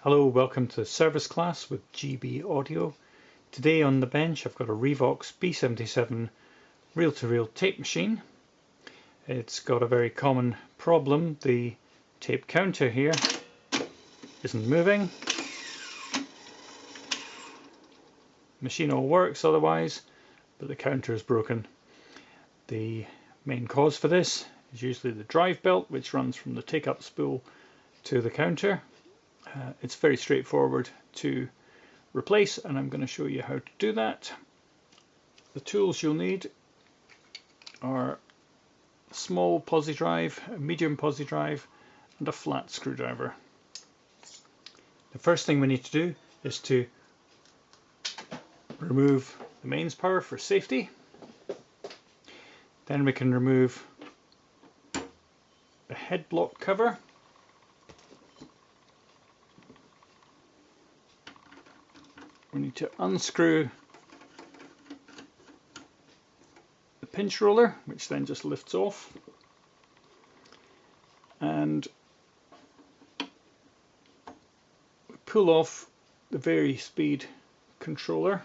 Hello, welcome to the service class with GB Audio. Today on the bench I've got a Revox B77 reel-to-reel tape machine. It's got a very common problem. The tape counter here isn't moving. Machine all works otherwise, but the counter is broken. The main cause for this is usually the drive belt, which runs from the take-up spool to the counter. It's very straightforward to replace, and I'm going to show you how to do that. The tools you'll need are a small posi drive, a medium posi drive, and a flat screwdriver. The first thing we need to do is to remove the mains power for safety. Then we can remove the head block cover. We need to unscrew the pinch roller, which then just lifts off, and pull off the vari-speed controller.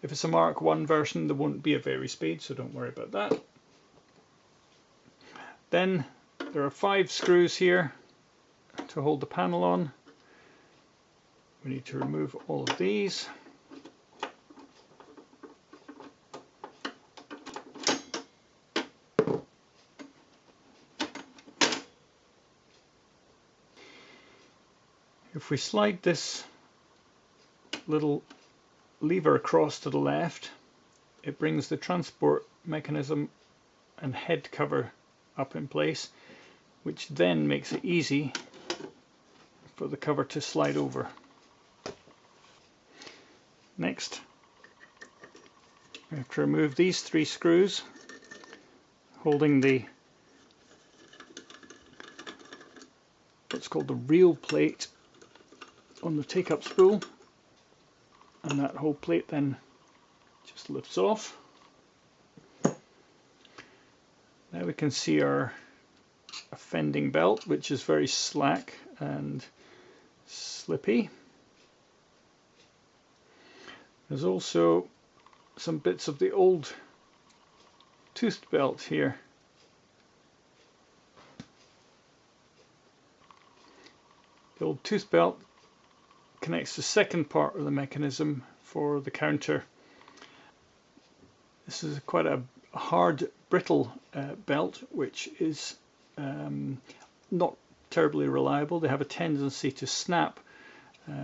If it's a Mark 1 version, there won't be a vari-speed, so don't worry about that. Then there are 5 screws here to hold the panel on. We need to remove all of these. If we slide this little lever across to the left, it brings the transport mechanism and head cover up in place, which then makes it easy for the cover to slide over. Next, we have to remove these 3 screws holding the what's called the reel plate on the take-up spool, and that whole plate then just lifts off. Now we can see our offending belt, which is very slack and slippy. There's also some bits of the old toothed belt here. The old tooth belt connects the second part of the mechanism for the counter. This is quite a hard, brittle belt, which is not terribly reliable. They have a tendency to snap,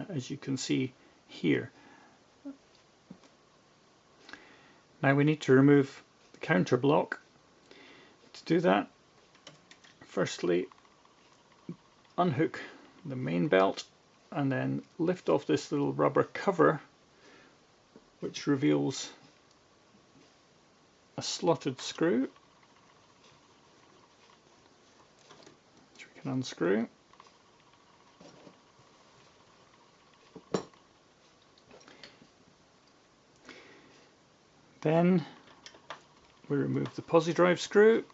as you can see here. Now we need to remove the counter block. To do that, firstly unhook the main belt and then lift off this little rubber cover, which reveals a slotted screw, which we can unscrew. Then we remove the posi drive screw,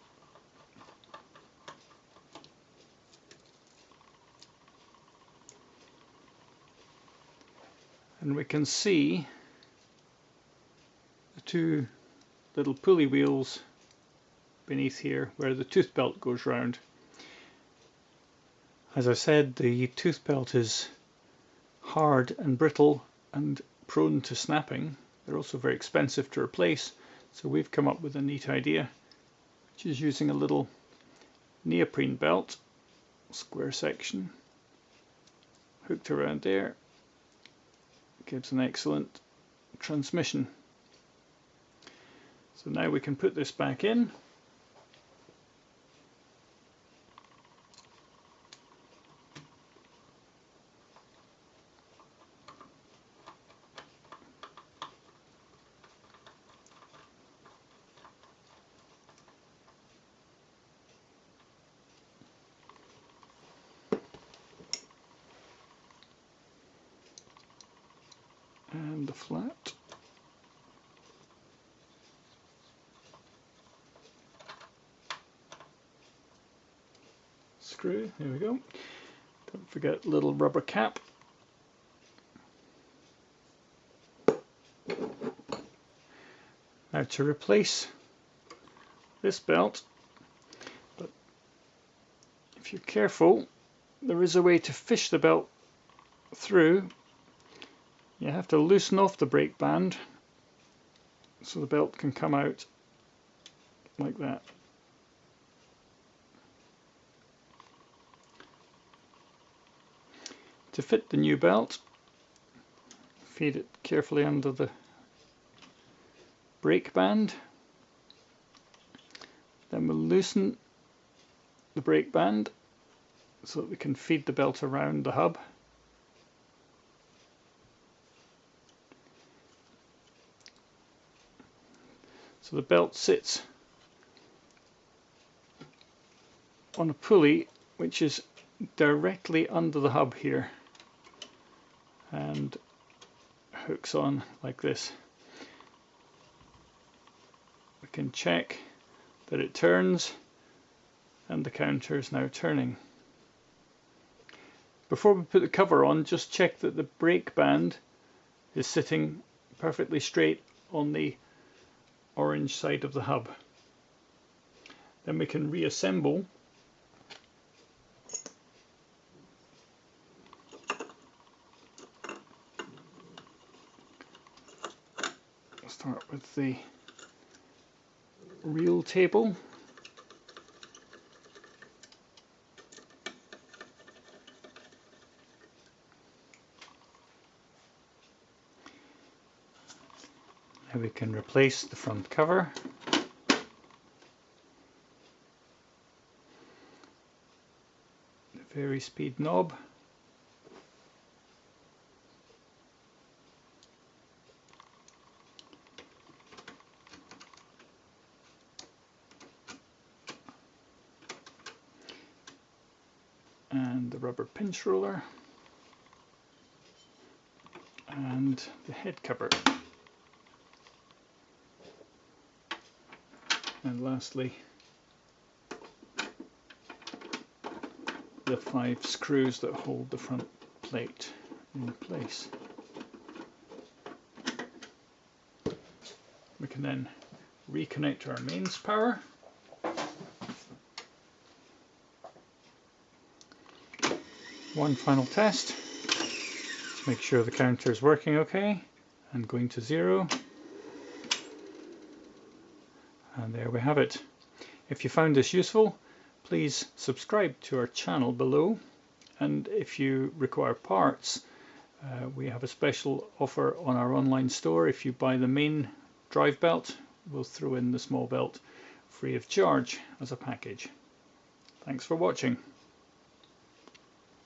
and we can see the 2 little pulley wheels beneath here where the tooth belt goes round. As I said, the tooth belt is hard and brittle and prone to snapping. They're also very expensive to replace, so we've come up with a neat idea, which is using a little neoprene belt, square section, hooked around there. Gives an excellent transmission. So now we can put this back in. And the flat. Screw, there we go. Don't forget little rubber cap. Now to replace this belt, but if you're careful, there is a way to fish the belt through. You have to loosen off the brake band so the belt can come out like that. To fit the new belt, feed it carefully under the brake band. Then we'll loosen the brake band so that we can feed the belt around the hub. So the belt sits on a pulley which is directly under the hub here and hooks on like this. We can check that it turns and the counter is now turning. Before we put the cover on, just check that the brake band is sitting perfectly straight on the orange side of the hub. Then we can reassemble start with the reel table. Now we can replace the front cover. The vari-speed knob. And the rubber pinch roller. And the head cover. And lastly, the 5 screws that hold the front plate in place. We can then reconnect our mains power. One final test to make sure the counter is working okay and going to 0. And there we have it. If you found this useful, please subscribe to our channel below, and if you require parts, we have a special offer on our online store. If you buy the main drive belt, we'll throw in the small belt free of charge as a package. Thanks for watching.